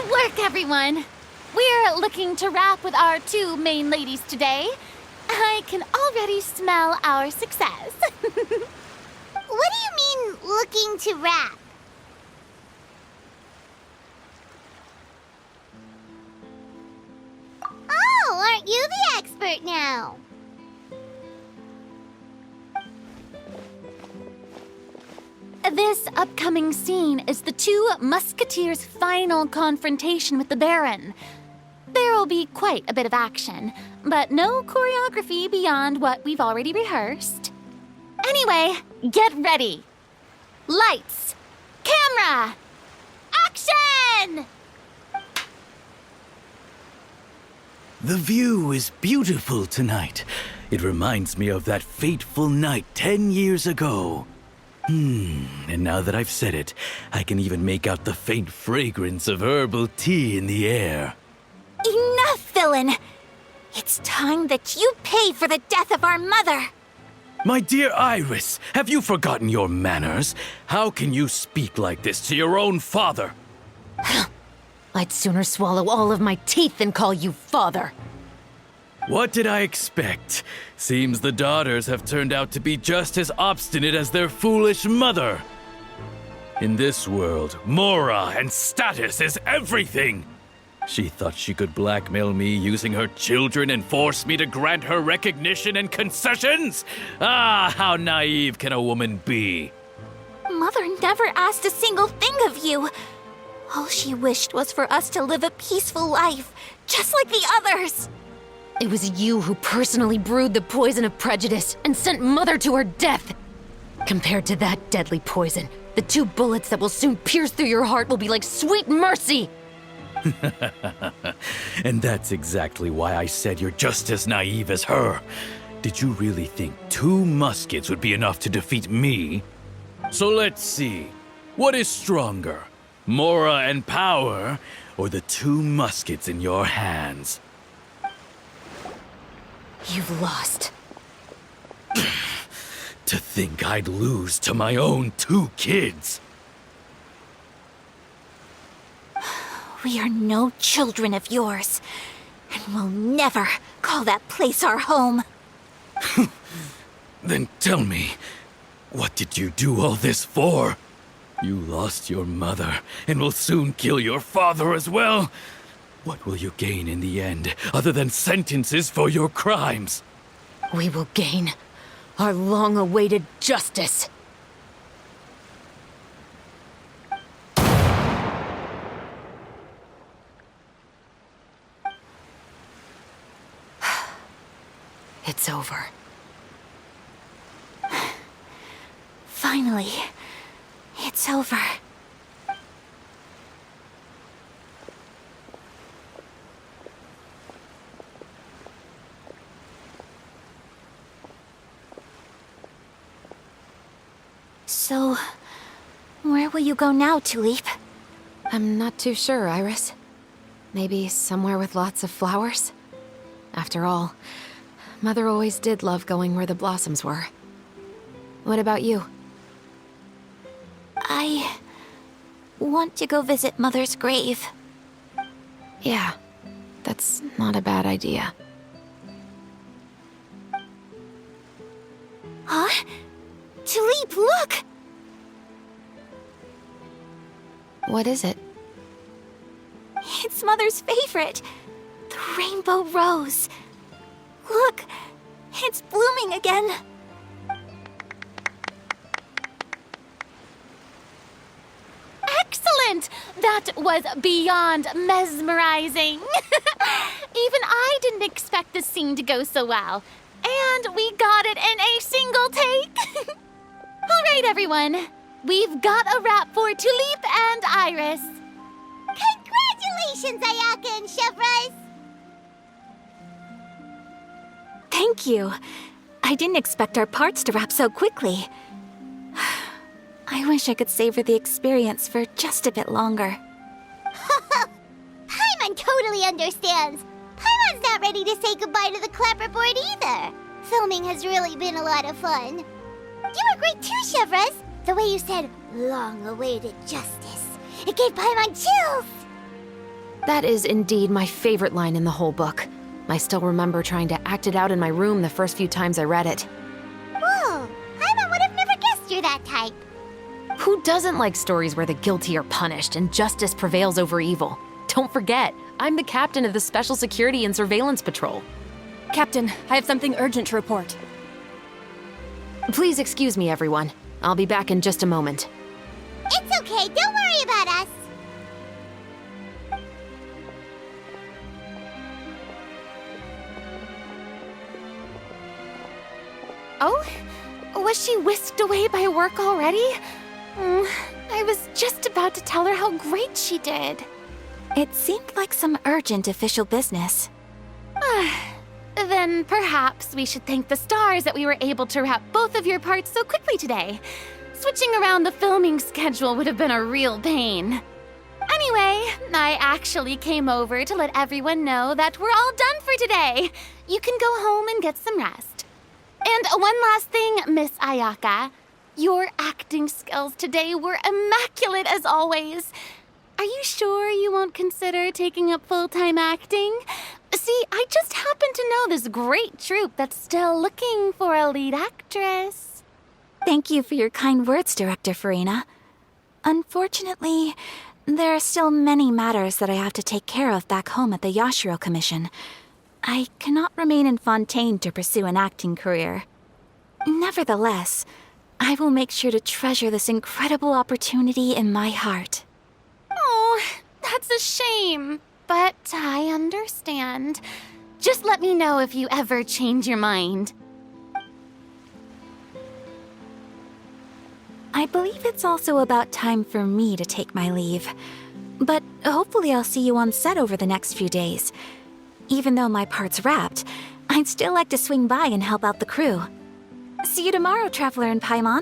Good work, everyone! We're looking to wrap with our two main ladies today. I can already smell our success. What do you mean, looking to wrap? Oh, aren't you the expert now? This upcoming scene is the two Musketeers' final confrontation with the Baron. There will be quite a bit of action, but no choreography beyond what we've already rehearsed. Anyway, get ready. Lights, camera, action! The view is beautiful tonight. It reminds me of that fateful night 10 years ago. And now that I've said it, I can even make out the faint fragrance of herbal tea in the air. Enough, villain! It's time that you pay for the death of our mother! My dear Iris, have you forgotten your manners? How can you speak like this to your own father? I'd sooner swallow all of my teeth than call you father. What did I expect? Seems the daughters have turned out to be just as obstinate as their foolish mother. In this world, Mora and status is everything. She thought she could blackmail me using her children and force me to grant her recognition and concessions? Ah, how naive can a woman be? Mother never asked a single thing of you. All she wished was for us to live a peaceful life, just like the others. It was you who personally brewed the poison of prejudice and sent Mother to her death. Compared to that deadly poison, the 2 bullets that will soon pierce through your heart will be like sweet mercy. And that's exactly why I said you're just as naive as her. Did you really think 2 muskets would be enough to defeat me? So let's see. What is stronger, Mora and power, or the 2 muskets in your hands? You've lost. To think I'd lose to my own 2 kids. We are no children of yours, and we'll never call that place our home. Then tell me, what did you do all this for? You lost your mother, and will soon kill your father as well. What will you gain in the end, other than sentences for your crimes? We will gain our long-awaited justice. It's over. Finally, it's over. So, where will you go now, Tulip? I'm not too sure, Iris. Maybe somewhere with lots of flowers? After all, Mother always did love going where the blossoms were. What about you? I want to go visit Mother's grave. Yeah, that's not a bad idea. Huh? Tulip, look! What is it? It's Mother's favorite. The rainbow rose. Look, it's blooming again. Excellent! That was beyond mesmerizing. Even I didn't expect this scene to go so well. And we got it in a single take. All right, everyone. We've got a wrap for Tulip and Iris. Congratulations, Ayaka and Chevres! Thank you. I didn't expect our parts to wrap so quickly. I wish I could savor the experience for just a bit longer. Paimon totally understands. Paimon's not ready to say goodbye to the clapperboard either. Filming has really been a lot of fun. You were great too, Chevres. The way you said, long-awaited justice. It gave Paimon chills. That is indeed my favorite line in the whole book. I still remember trying to act it out in my room the first few times I read it. Whoa, Paimon would have never guessed you're that type. Who doesn't like stories where the guilty are punished and justice prevails over evil? Don't forget, I'm the captain of the Special Security and Surveillance Patrol. Captain, I have something urgent to report. Please excuse me, everyone. I'll be back in just a moment. It's okay, don't worry about us. Oh? Was she whisked away by work already? I was just about to tell her how great she did. It seemed like some urgent official business. Then perhaps we should thank the stars that we were able to wrap both of your parts so quickly today. Switching around the filming schedule would have been a real pain. Anyway, I actually came over to let everyone know that we're all done for today. You can go home and get some rest. And one last thing, Miss Ayaka. Your acting skills today were immaculate as always. Are you sure you won't consider taking up full-time acting? See, I just happen to know this great troupe that's still looking for a lead actress. Thank you for your kind words, Director Farina. Unfortunately, there are still many matters that I have to take care of back home at the Yashiro Commission. I cannot remain in Fontaine to pursue an acting career. Nevertheless, I will make sure to treasure this incredible opportunity in my heart. Oh, that's a shame. But I understand. Just let me know if you ever change your mind. I believe it's also about time for me to take my leave. But hopefully I'll see you on set over the next few days. Even though my part's wrapped, I'd still like to swing by and help out the crew. See you tomorrow, Traveler and Paimon.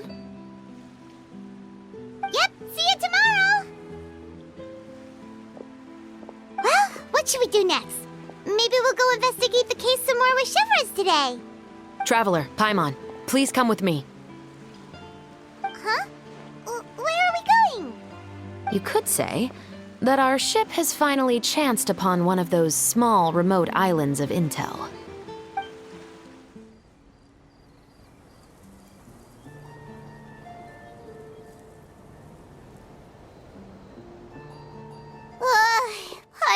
Yep, see you tomorrow. Well, what should we do next? Maybe we'll go investigate the case some more with Chevres today. Traveler, Paimon, please come with me. Huh? Where are we going? You could say that our ship has finally chanced upon one of those small, remote islands of intel.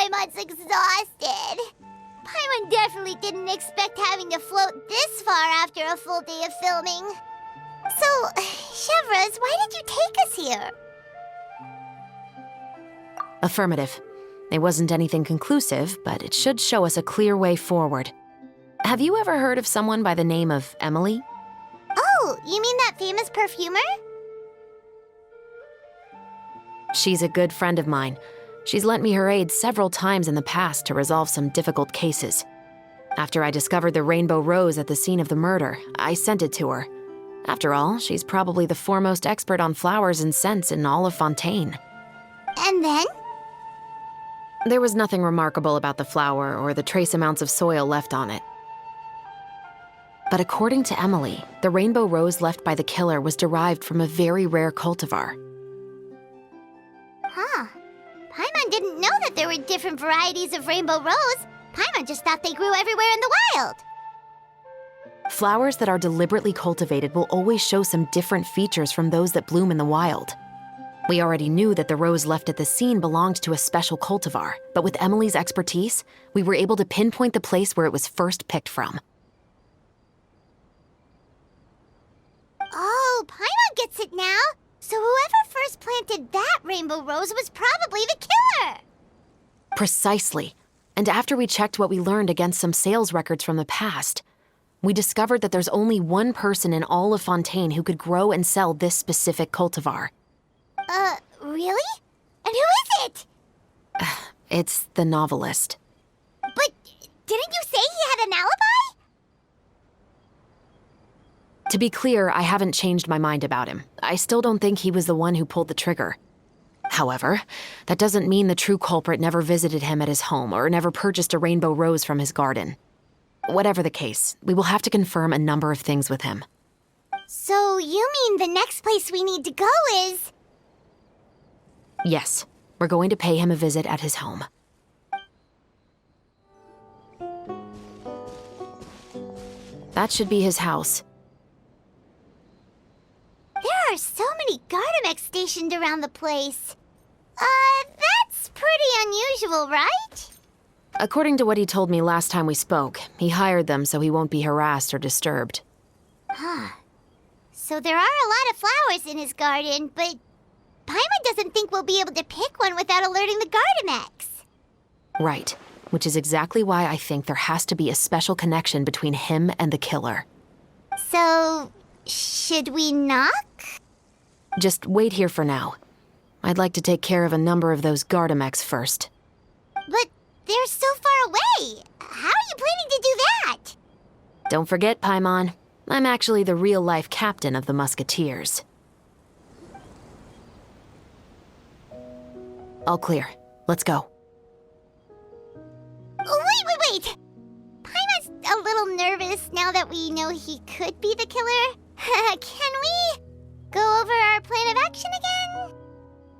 Paimon's exhausted. Paimon definitely didn't expect having to float this far after a full day of filming. So, Chevres, why did you take us here? Affirmative. It wasn't anything conclusive, but it should show us a clear way forward. Have you ever heard of someone by the name of Emily? Oh, you mean that famous perfumer? She's a good friend of mine. She's lent me her aid several times in the past to resolve some difficult cases. After I discovered the rainbow rose at the scene of the murder, I sent it to her. After all, she's probably the foremost expert on flowers and scents in all of Fontaine. And then? There was nothing remarkable about the flower or the trace amounts of soil left on it. But according to Emily, the rainbow rose left by the killer was derived from a very rare cultivar. Huh. Paimon didn't know that there were different varieties of rainbow rose. Paimon just thought they grew everywhere in the wild. Flowers that are deliberately cultivated will always show some different features from those that bloom in the wild. We already knew that the rose left at the scene belonged to a special cultivar, but with Emily's expertise, we were able to pinpoint the place where it was first picked from. Oh, Paimon gets it now. So whoever first planted that rainbow rose was probably the killer. Precisely. And after we checked what we learned against some sales records from the past, we discovered that there's only one person in all of Fontaine who could grow and sell this specific cultivar. Really? And who is it? It's the novelist. But didn't you say he had an alibi? To be clear, I haven't changed my mind about him. I still don't think he was the one who pulled the trigger. However, that doesn't mean the true culprit never visited him at his home or never purchased a rainbow rose from his garden. Whatever the case, we will have to confirm a number of things with him. So you mean the next place we need to go is... Yes, we're going to pay him a visit at his home. That should be his house. There are so many Gardamex stationed around the place. That's pretty unusual, right? According to what he told me last time we spoke, he hired them so he won't be harassed or disturbed. So there are a lot of flowers in his garden, but Paimon doesn't think we'll be able to pick one without alerting the Gardamex. Right, which is exactly why I think there has to be a special connection between him and the killer. So, should we knock? Just wait here for now. I'd like to take care of a number of those Gardamex first. But they're so far away. How are you planning to do that? Don't forget, Paimon, I'm actually the real-life captain of the Musketeers. All clear. Let's go. Wait! Paimon's a little nervous now that we know he could be the killer. Can we go over our plan of action again?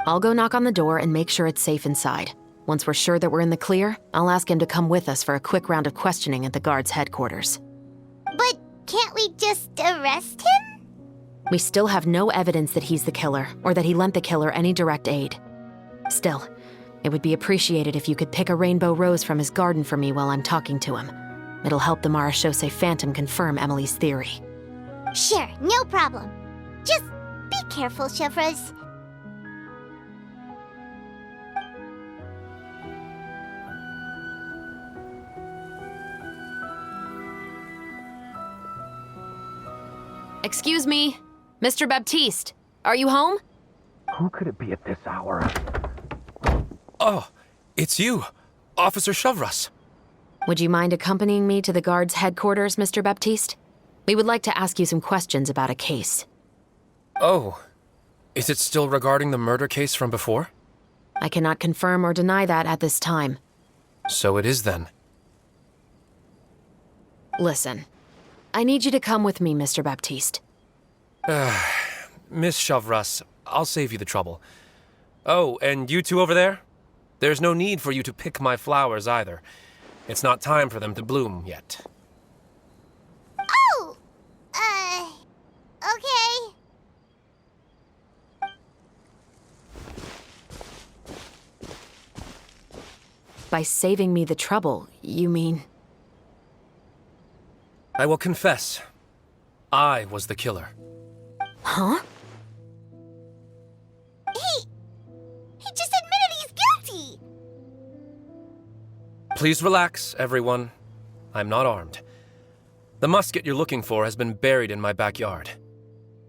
I'll go knock on the door and make sure it's safe inside. Once we're sure that we're in the clear, I'll ask him to come with us for a quick round of questioning at the guard's headquarters. But can't we just arrest him? We still have no evidence that he's the killer, or that he lent the killer any direct aid. Still, it would be appreciated if you could pick a rainbow rose from his garden for me while I'm talking to him. It'll help the Marachose Phantom confirm Emily's theory. Sure, no problem. Just be careful, Chevres. Excuse me, Mr. Baptiste, are you home? Who could it be at this hour? Oh, it's you, Officer Chevres. Would you mind accompanying me to the guard's headquarters, Mr. Baptiste? We would like to ask you some questions about a case. Oh, is it still regarding the murder case from before? I cannot confirm or deny that at this time. So it is then. Listen, I need you to come with me, Mr. Baptiste. Miss Chevres, I'll save you the trouble. Oh, and you two over there? There's no need for you to pick my flowers either. It's not time for them to bloom yet. Oh! Okay. By saving me the trouble, you mean... I will confess, I was the killer. Huh? He just admitted he's guilty! Please relax, everyone. I'm not armed. The musket you're looking for has been buried in my backyard.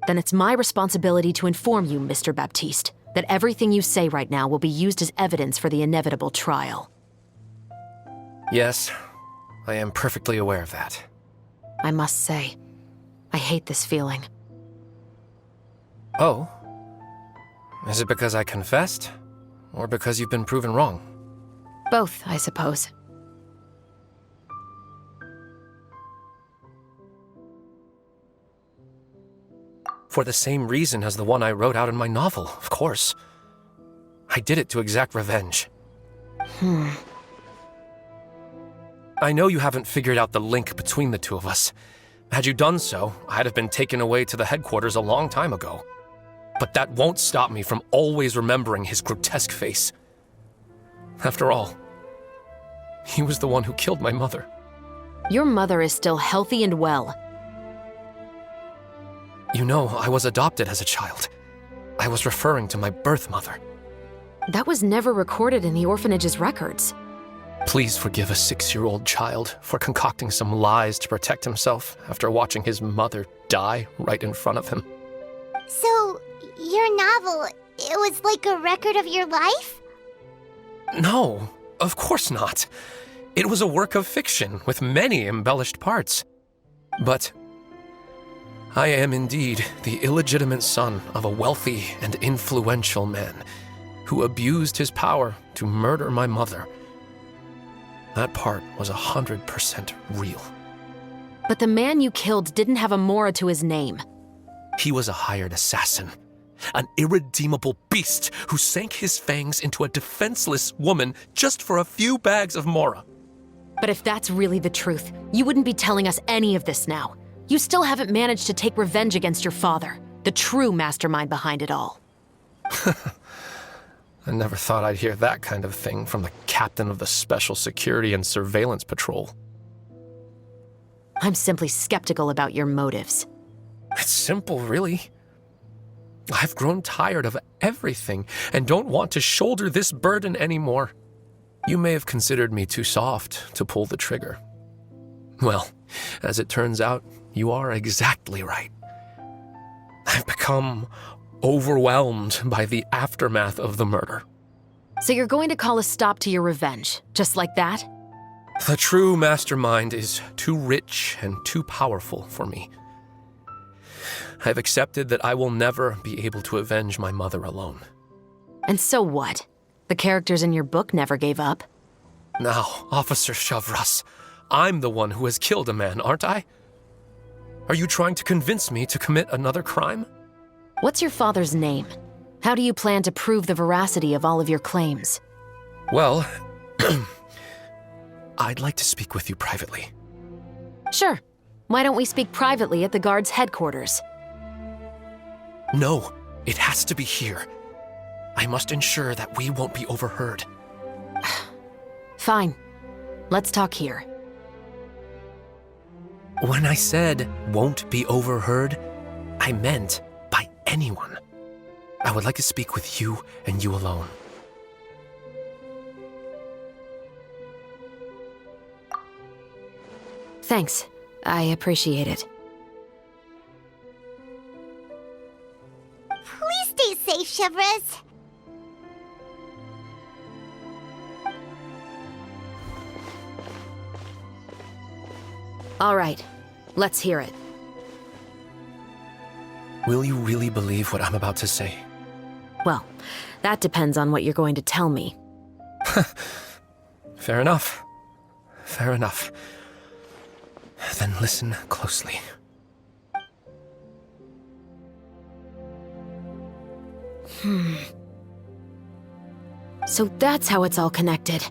Then it's my responsibility to inform you, Mr. Baptiste, that everything you say right now will be used as evidence for the inevitable trial. Yes, I am perfectly aware of that. I must say, I hate this feeling. Oh? Is it because I confessed? Or because you've been proven wrong? Both, I suppose. For the same reason as the one I wrote out in my novel, of course. I did it to exact revenge. I know you haven't figured out the link between the two of us. Had you done so, I'd have been taken away to the headquarters a long time ago. But that won't stop me from always remembering his grotesque face. After all, he was the one who killed my mother. Your mother is still healthy and well. You know, I was adopted as a child. I was referring to my birth mother. That was never recorded in the orphanage's records. Please forgive a 6-year-old child for concocting some lies to protect himself after watching his mother die right in front of him. So, your novel, it was like a record of your life? No, of course not. It was a work of fiction with many embellished parts. But I am indeed the illegitimate son of a wealthy and influential man who abused his power to murder my mother. That part was 100% real. But the man you killed didn't have a Mora to his name. He was a hired assassin, an irredeemable beast who sank his fangs into a defenseless woman just for a few bags of Mora. But if that's really the truth, you wouldn't be telling us any of this now. You still haven't managed to take revenge against your father, the true mastermind behind it all. I never thought I'd hear that kind of thing from the captain of the Special Security and Surveillance Patrol. I'm simply skeptical about your motives. It's simple, really. I've grown tired of everything and don't want to shoulder this burden anymore. You may have considered me too soft to pull the trigger. Well, as it turns out, you are exactly right. I've become overwhelmed by the aftermath of the murder. So you're going to call a stop to your revenge, just like that? The true mastermind is too rich and too powerful for me. I've accepted that I will never be able to avenge my mother alone. And so what? The characters in your book never gave up. Now, Officer Shavras, I'm the one who has killed a man, aren't I? Are you trying to convince me to commit another crime? What's your father's name? How do you plan to prove the veracity of all of your claims? Well, I'd like to speak with you privately. Sure. Why don't we speak privately at the guard's headquarters? No, it has to be here. I must ensure that we won't be overheard. Fine. Let's talk here. When I said won't be overheard, I meant by anyone. I would like to speak with you and you alone. Thanks. I appreciate it. Please stay safe, Shavras. All right. Let's hear it. Will you really believe what I'm about to say? Well, that depends on what you're going to tell me. Fair enough. Fair enough. Then listen closely. So that's how it's all connected.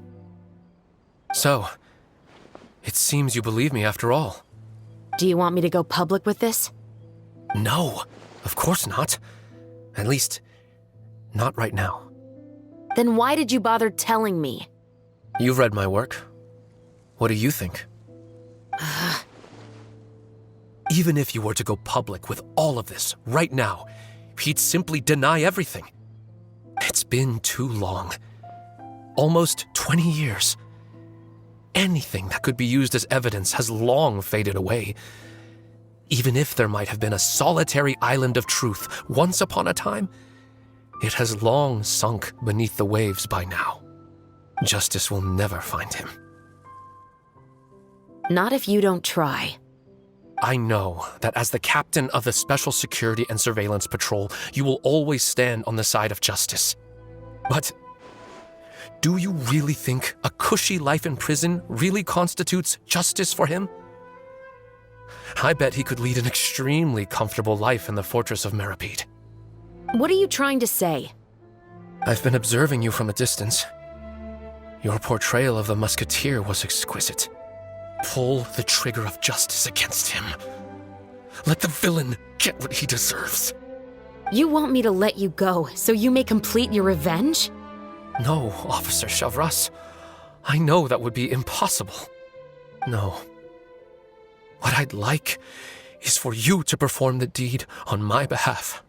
So, it seems you believe me after all. Do you want me to go public with this? No, of course not. At least, not right now. Then why did you bother telling me? You've read my work. What do you think? Even if you were to go public with all of this right now, he'd simply deny everything. It's been too long. Almost 20 years. Anything that could be used as evidence has long faded away. Even if there might have been a solitary island of truth once upon a time, it has long sunk beneath the waves by now. Justice will never find him. Not if you don't try. I know that as the captain of the Special Security and Surveillance Patrol, you will always stand on the side of justice. But do you really think a cushy life in prison really constitutes justice for him? I bet he could lead an extremely comfortable life in the fortress of Meripede. What are you trying to say? I've been observing you from a distance. Your portrayal of the musketeer was exquisite. Pull the trigger of justice against him. Let the villain get what he deserves. You want me to let you go so you may complete your revenge? No, Officer Shavras. I know that would be impossible. No. What I'd like is for you to perform the deed on my behalf.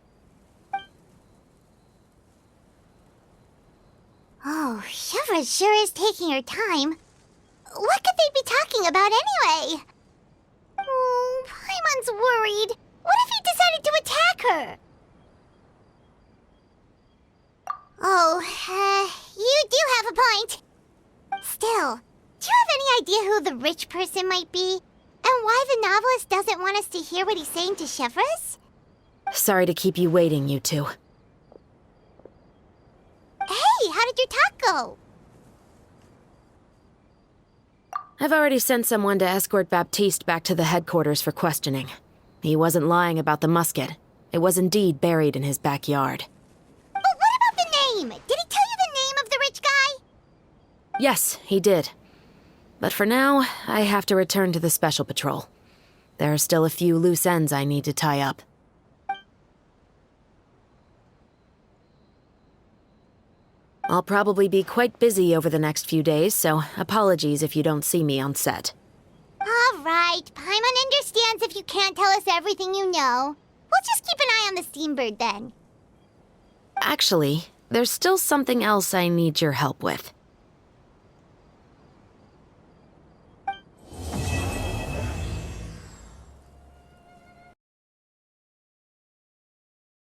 Oh, Shavras sure is taking her time. What could they be talking about anyway? Oh, Paimon's worried. What if he decided to attack her? Oh, you do have a point. Still, do you have any idea who the rich person might be? And why the novelist doesn't want us to hear what he's saying to Shavras? Sorry to keep you waiting, you two. Hey, how did your talk go? I've already sent someone to escort Baptiste back to the headquarters for questioning. He wasn't lying about the musket. It was indeed buried in his backyard. But what about the name? Did he tell you the name of the rich guy? Yes, he did. But for now, I have to return to the Special Patrol. There are still a few loose ends I need to tie up. I'll probably be quite busy over the next few days, so apologies if you don't see me on set. All right, Paimon understands if you can't tell us everything you know. We'll just keep an eye on the Steambird then. Actually, there's still something else I need your help with.